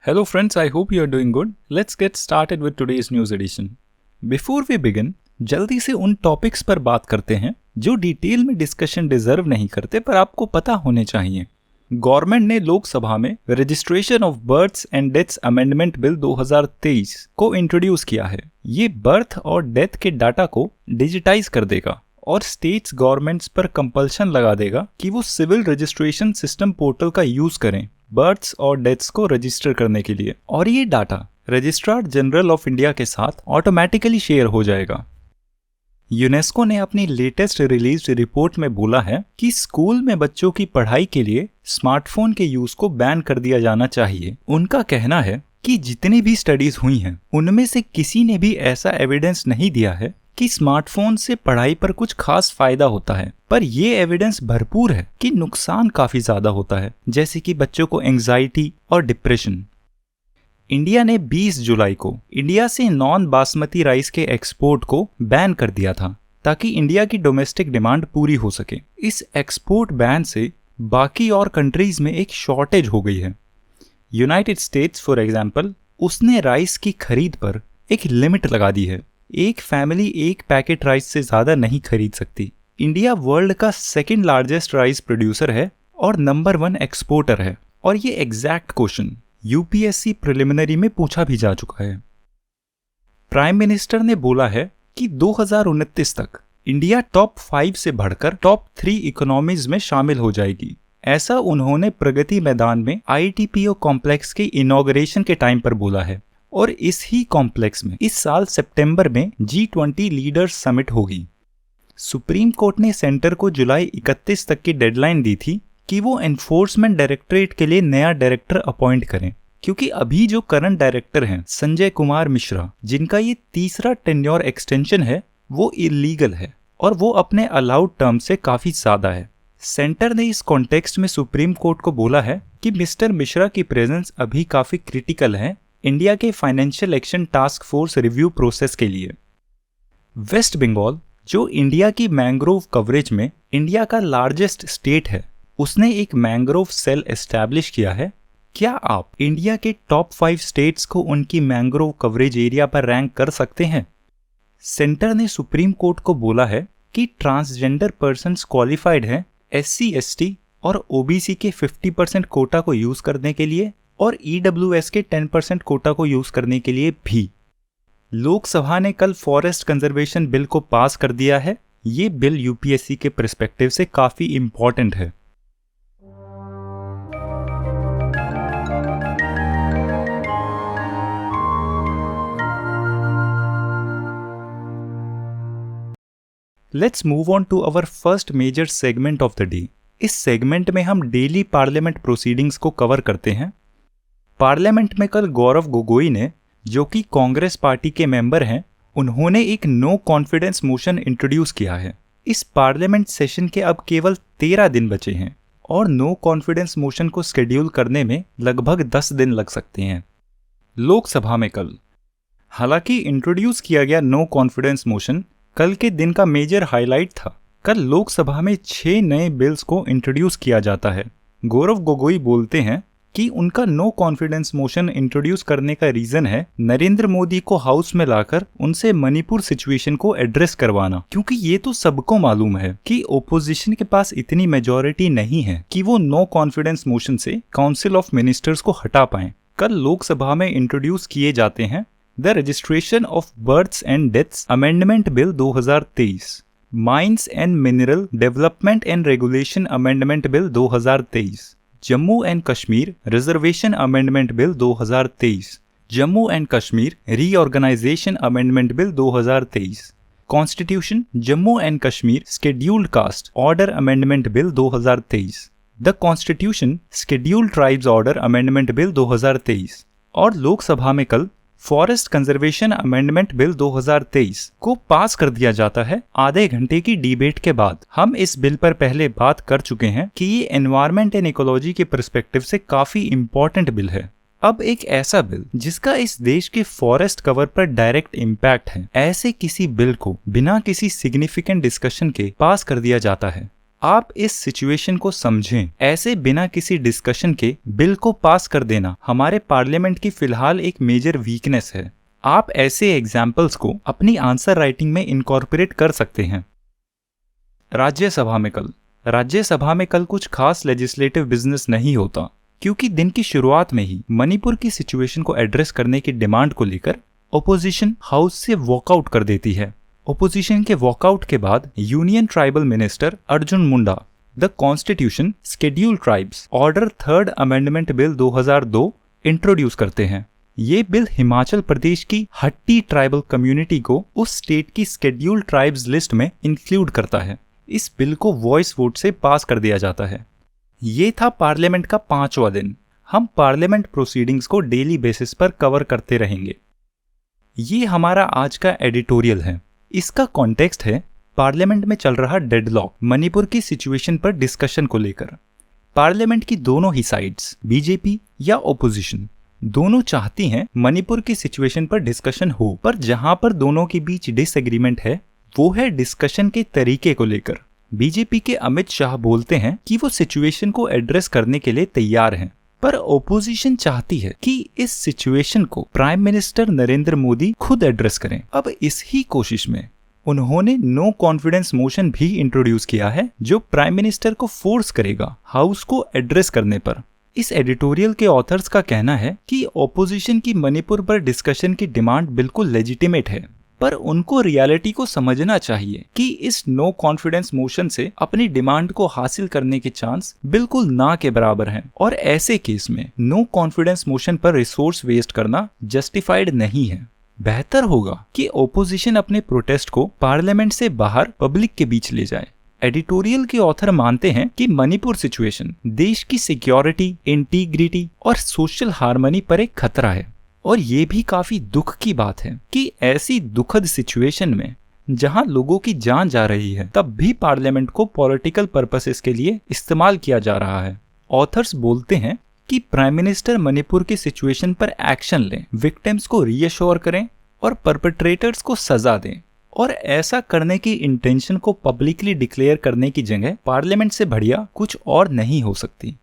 Hello friends, I hope you are doing good. Let's get started with today's news edition. Before we begin, जल्दी से उन topics पर बात करते हैं जो डिटेल में डिस्कशन डिजर्व नहीं करते पर आपको पता होने चाहिए। गवर्नमेंट ने लोकसभा में registration of births and deaths amendment bill 2023 को इंट्रोड्यूस किया है। ये बर्थ और डेथ के डाटा को डिजिटाइज कर देगा और स्टेट्स गवर्नमेंट्स पर कंपल्शन लगा देगा कि वो सिविल रजिस्ट्रेशन सिस्टम पोर्टल का यूज करें बर्थ्स और डेथ्स को रजिस्टर करने के लिए, और ये data registrar general of India के साथ ऑटोमेटिकली शेयर हो जाएगा। यूनेस्को ने अपनी लेटेस्ट रिलीज रिपोर्ट में बोला है कि स्कूल में बच्चों की पढ़ाई के लिए स्मार्टफोन के यूज को बैन कर दिया जाना चाहिए। उनका कहना है कि जितनी भी स्टडीज हुई हैं उनमें से किसी ने भी ऐसा एविडेंस नहीं दिया है कि स्मार्टफोन से पढ़ाई पर कुछ खास फायदा होता है, पर ये एविडेंस भरपूर है कि नुकसान काफी ज्यादा होता है, जैसे कि बच्चों को एंजाइटी और डिप्रेशन। इंडिया ने 20 जुलाई को इंडिया से नॉन बासमती राइस के एक्सपोर्ट को बैन कर दिया था ताकि इंडिया की डोमेस्टिक डिमांड पूरी हो सके। इस एक्सपोर्ट बैन से बाकी और कंट्रीज में एक शॉर्टेज हो गई है। यूनाइटेड स्टेट्स फॉर एग्जांपल, उसने राइस की खरीद पर एक लिमिट लगा दी है। एक फैमिली एक पैकेट राइस से ज्यादा नहीं खरीद सकती। इंडिया वर्ल्ड का सेकंड लार्जेस्ट राइस प्रोड्यूसर है और नंबर 1 एक्सपोर्टर है, और ये एग्जैक्ट क्वेश्चन यूपीएससी प्रिलिमिनरी में पूछा भी जा चुका है। प्राइम मिनिस्टर ने बोला है कि 2029 तक इंडिया टॉप 5 से बढ़कर टॉप 3 इकोनॉमीज में शामिल हो जाएगी। ऐसा उन्होंने प्रगति मैदान में आईटीपीओ कॉम्प्लेक्स के इनॉग्रेशन के टाइम पर बोला है, और इस ही कॉम्प्लेक्स में इस साल सितंबर में G20 लीडर्स समिट होगी। सुप्रीम कोर्ट ने सेंटर को जुलाई 31 तक की डेडलाइन दी थी कि वो एनफोर्समेंट डायरेक्टरेट के लिए नया डायरेक्टर अपॉइंट करें, क्योंकि अभी जो करंट डायरेक्टर हैं संजय कुमार मिश्रा, जिनका ये तीसरा टेन्योर एक्सटेंशन है, वो इलीगल है और वो अपने अलाउड टर्म से काफी ज्यादा है। सेंटर ने इस कॉन्टेक्स्ट में सुप्रीम कोर्ट को बोला है कि मिस्टर मिश्रा की प्रेजेंस अभी काफी क्रिटिकल है इंडिया के financial action task force review process के लिए। वेस्ट बंगाल, जो इंडिया की मैंग्रोव कवरेज में इंडिया का लार्जेस्ट स्टेट है, उसने एक मैंग्रोव सेल एस्टैब्लिश किया है। क्या आप इंडिया के टॉप 5 स्टेट्स को उनकी मैंग्रोव कवरेज एरिया पर रैंक कर सकते हैं? सेंटर ने सुप्रीम कोर्ट को बोला है कि ट्रांसजेंडर पर्सन्स क्वालिफाइड हैं SC, ST और OBC के 50% कोटा को यूज करने के लिए और EWS के 10% कोटा को यूज करने के लिए भी। लोकसभा ने कल फॉरेस्ट कंजर्वेशन बिल को पास कर दिया है। ये बिल यूपीएससी के पर्सपेक्टिव से काफी इंपॉर्टेंट है। Let's move on to our first major segment of the day. इस सेगमेंट में हम डेली पार्लियामेंट प्रोसीडिंग्स को कवर करते हैं। पार्लियामेंट में कल गौरव गोगोई ने, जो कि कांग्रेस पार्टी के मेंबर हैं, उन्होंने एक नो कॉन्फिडेंस मोशन इंट्रोड्यूस किया है। इस पार्लियामेंट सेशन के अब केवल 13 दिन बचे हैं और नो कॉन्फिडेंस मोशन को शेड्यूल करने में लगभग 10 दिन लग सकते हैं। लोकसभा में कल हालांकि इंट्रोड्यूस किया गया नो कॉन्फिडेंस मोशन कल के दिन का मेजर हाईलाइट था। कल लोकसभा में 6 नए बिल्स को इंट्रोड्यूस किया जाता है। गौरव गोगोई बोलते हैं कि उनका नो कॉन्फिडेंस मोशन इंट्रोड्यूस करने का रीजन है नरेंद्र मोदी को हाउस में लाकर उनसे मणिपुर सिचुएशन को एड्रेस करवाना, क्योंकि ये तो सबको मालूम है कि ओपोजिशन के पास इतनी मेजॉरिटी नहीं है कि वो नो कॉन्फिडेंस मोशन से काउंसिल ऑफ मिनिस्टर्स को हटा पाएं। कल लोकसभा में इंट्रोड्यूस किए जाते हैं the registration of births and deaths amendment bill 2023, mines and mineral development and regulation amendment bill 2023, Jammu and Kashmir reservation amendment bill 2023, Jammu and Kashmir reorganisation amendment bill 2023, constitution Jammu and Kashmir scheduled caste order amendment bill 2023, the constitution scheduled tribes order amendment bill 2023, और लोकसभा में कल forest conservation amendment bill 2023 को पास कर दिया जाता है। आधे घंटे की डिबेट के बाद हम इस बिल पर पहले बात कर चुके हैं कि ये एनवायरमेंट एंड इकोलॉजी के पर्सपेक्टिव से काफी इंपॉर्टेंट बिल है। अब एक ऐसा बिल जिसका इस देश के फॉरेस्ट कवर पर डायरेक्ट इम्पैक्ट है, ऐसे किसी बिल को बिना किसी सिग्निफिकेंट डिस्कशन के पास कर दिया जाता है। आप इस सिचुएशन को समझें। ऐसे बिना किसी डिस्कशन के बिल को पास कर देना हमारे पार्लियामेंट की फिलहाल एक मेजर वीकनेस है। आप ऐसे एग्जाम्पल्स को अपनी आंसर राइटिंग में इनकॉर्पोरेट कर सकते हैं। राज्यसभा में कल कुछ खास लेजिस्लेटिव बिजनेस नहीं होता, क्योंकि दिन की शुरुआत में ही मणिपुर की सिचुएशन को एड्रेस करने की डिमांड को लेकर ओपोजिशन हाउस से वॉकआउट कर देती है। ओपोजिशन के वॉकआउट के बाद union tribal minister Arjun Munda the constitution scheduled tribes order third amendment bill 2002 introduce करते हैं। ये बिल हिमाचल प्रदेश की हट्टी ट्राइबल कम्युनिटी को उस स्टेट की शेड्यूल्ड ट्राइब्स लिस्ट में इंक्लूड करता है। इस बिल को वॉइस वोट से पास कर दिया जाता है। ये था पार्लियामेंट का 5वां दिन। हम पार्लियामेंट प्रोसीडिंग्स को डेली बेसिस पर कवर करते रहेंगे। ये हमारा आज का एडिटोरियल है। इसका कॉन्टेक्स्ट है पार्लियामेंट में चल रहा डेडलॉक मणिपुर की सिचुएशन पर डिस्कशन को लेकर। पार्लियामेंट की दोनों ही साइड्स, बीजेपी या ओपोजिशन, दोनों चाहती हैं मणिपुर की सिचुएशन पर डिस्कशन हो, पर जहां पर दोनों के बीच डिसएग्रीमेंट है वो है डिस्कशन के तरीके को लेकर। बीजेपी के अमित शाह बोलते हैं कि वो सिचुएशन को एड्रेस करने के लिए तैयार हैं, पर ओपोजिशन चाहती है कि इस सिचुएशन को प्राइम मिनिस्टर नरेंद्र मोदी खुद एड्रेस करें। अब इस ही कोशिश में उन्होंने नो कॉन्फिडेंस मोशन भी इंट्रोड्यूस किया है, जो प्राइम मिनिस्टर को फोर्स करेगा हाउस को एड्रेस करने पर। इस एडिटोरियल के ऑथर्स का कहना है कि ओपोजिशन की मणिपुर पर डिस्कशन की डिमांड बिल्कुल लेजिटिमेट है, पर उनको रियलिटी को समझना चाहिए कि इस नो कॉन्फिडेंस मोशन से अपनी डिमांड को हासिल करने के चांस बिल्कुल ना के बराबर हैं, और ऐसे केस में नो कॉन्फिडेंस मोशन पर रिसोर्स वेस्ट करना जस्टिफाइड नहीं है। बेहतर होगा कि ओपोजिशन अपने प्रोटेस्ट को पार्लियामेंट से बाहर पब्लिक के बीच ले जाए। एडिटोरियल के ऑथर मानते हैं कि मणिपुर सिचुएशन देश की सिक्योरिटी, इंटीग्रिटी और सोशल हार्मनी पर एक खतरा है, और ये भी काफी दुख की बात है कि ऐसी दुखद सिचुएशन में जहां लोगों की जान जा रही है, तब भी पार्लियामेंट को पॉलिटिकल पर्पसेस के लिए इस्तेमाल किया जा रहा है। ऑथर्स बोलते हैं कि प्राइम मिनिस्टर मणिपुर की सिचुएशन पर एक्शन लें, विक्टिम्स को रीअश्योर करें और परपेट्रेटर्स को सजा दें, और ऐसा करने की इंटेंशन को पब्लिकली डिक्लेयर करने की जगह पार्लियामेंट से बढ़िया कुछ और नहीं हो सकती।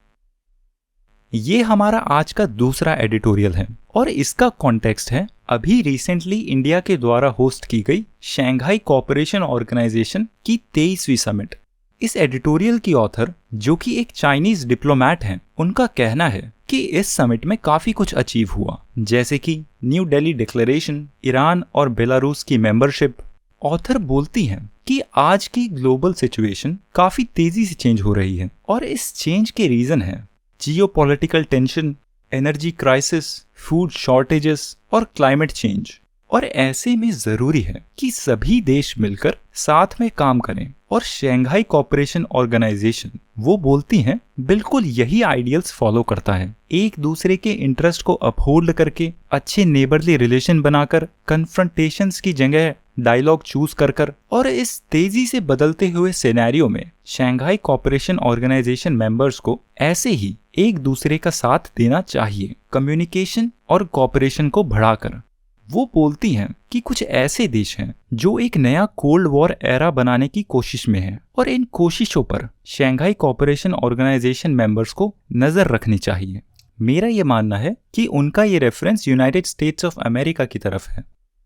ये हमारा आज का दूसरा एडिटोरियल है, और इसका कॉन्टेक्स्ट है अभी रिसेंटली इंडिया के द्वारा होस्ट की गई शंघाई कोऑपरेशन ऑर्गेनाइजेशन की 23वीं समिट। इस एडिटोरियल की ऑथर, जो कि एक चाइनीज डिप्लोमैट हैं, उनका कहना है कि इस समिट में काफी कुछ अचीव हुआ, जैसे कि न्यू दिल्ली डिक्लेरेशन, ईरान और बेलारूस की मेंबरशिप। ऑथर बोलती हैं कि आज की ग्लोबल सिचुएशन काफी तेजी से चेंज हो रही है, और इस चेंज के रीजन है geopolitical tension, energy crisis, food shortages और क्लाइमेट चेंज। और ऐसे में जरूरी है कि सभी देश मिलकर साथ में काम करें, और शंघाई कोऑपरेशन ऑर्गेनाइजेशन, वो बोलती हैं, बिल्कुल यही आइडियल्स फॉलो करता है। एक दूसरे के इंटरेस्ट को अपहोल्ड करके, अच्छे नेबरली रिलेशन बनाकर, कन्फ्रंटेशंस की जगह डायलॉग चूज कर और इस तेजी से बदलते हुए सिनेरियो में शंघाई कोऑपरेशन ऑर्गेनाइजेशन मेंबर्स को ऐसे ही एक दूसरे का साथ देना चाहिए, कम्युनिकेशन और कोऑपरेशन को बढ़ाकर। वो बोलती हैं कि कुछ ऐसे देश हैं जो एक नया कोल्ड वॉर एरा बनाने की कोशिश में हैं, और इन कोशिशों पर शंघाई कोऑपरेशन ऑर्गेनाइजेशन मेंबर्स को नजर रखनी चाहिए। मेरा ये मानना है कि उनका ये reference United states of America की तरफ है।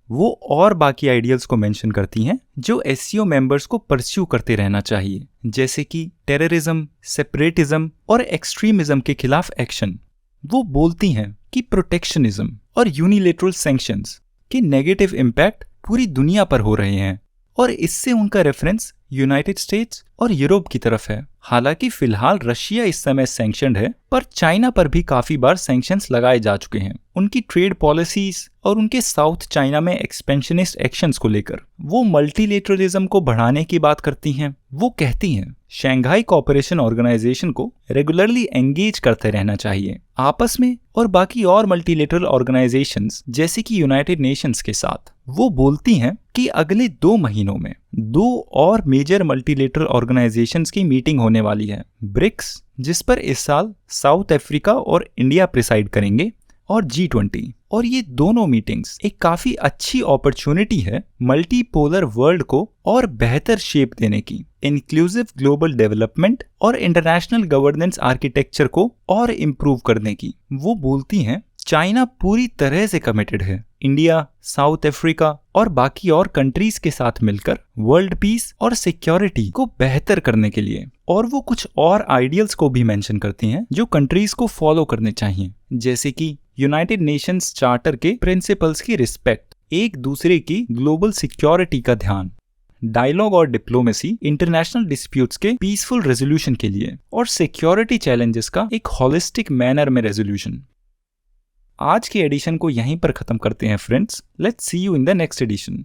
वो और बाकी आइडियल्स को मेंशन करती हैं जो एससीओ मेंबर्स को परस्यू करते रहना चाहिए, जैसे कि टेररिज्म, सेपरेटिज्म और एक्सट्रीमिज्म के खिलाफ एक्शन। वो बोलती हैं कि प्रोटेक्शनिज्म और यूनिलेटरल सैंक्शंस के नेगेटिव इम्पैक्ट पूरी दुनिया पर हो रहे हैं, और इससे उनका रेफरेंस यूनाइटेड स्टेट्स और यूरोप की तरफ है। हालांकि फिलहाल रशिया इस समय सैंक्शनड है, पर चाइना पर भी काफी बार सैंक्शंस लगाए जा चुके हैं उनकी ट्रेड पॉलिसीज और उनके साउथ चाइना में एक्सपेंशनिस्ट एक्शंस को लेकर। वो मल्टीलेटरलिज्म को बढ़ाने की बात करती हैं। वो कहती हैं शंघाई कोऑपरेशन ऑर्गेनाइजेशन को रेगुलरली एंगेज करते रहना चाहिए आपस में और बाकी और मल्टीलेटरल ऑर्गेनाइजेशंस जैसे कि यूनाइटेड नेशंस के साथ। वो बोलती हैं कि अगले 2 महीनों में 2 और मेजर मल्टीलेटरल ऑर्गेनाइजेशंस की मीटिंग होने वाली है। ब्रिक्स, जिस पर इस साल साउथ अफ्रीका और इंडिया प्रिसाइड करेंगे, और G20। और ये दोनों मीटिंग्स एक काफी अच्छी अपॉर्चुनिटी है मल्टीपोलर वर्ल्ड को और बेहतर शेप देने की, इंक्लूसिव ग्लोबल डेवलपमेंट और इंटरनेशनल गवर्नेंस आर्किटेक्चर को और इम्प्रूव करने की। वो बोलती हैं चाइना पूरी तरह से कमिटेड है इंडिया, साउथ अफ्रीका और बाकी और कंट्रीज के साथ मिलकर वर्ल्ड पीस और सिक्योरिटी को बेहतर करने के लिए। और वो कुछ और आइडियल्स को भी मेंशन करती हैं जो कंट्रीज को फॉलो करने चाहिए, जैसे कि यूनाइटेड नेशंस चार्टर के प्रिंसिपल्स की रिस्पेक्ट, एक दूसरे की ग्लोबल सिक्योरिटी का ध्यान, डायलॉग और डिप्लोमेसी इंटरनेशनल डिस्प्यूट्स के पीसफुल रेजोल्यूशन के लिए, और सिक्योरिटी चैलेंजेस का एक होलिस्टिक मैनर में रेजोल्यूशन। आज के एडिशन को यहीं पर खत्म करते हैं friends. Let's see you in the next addition.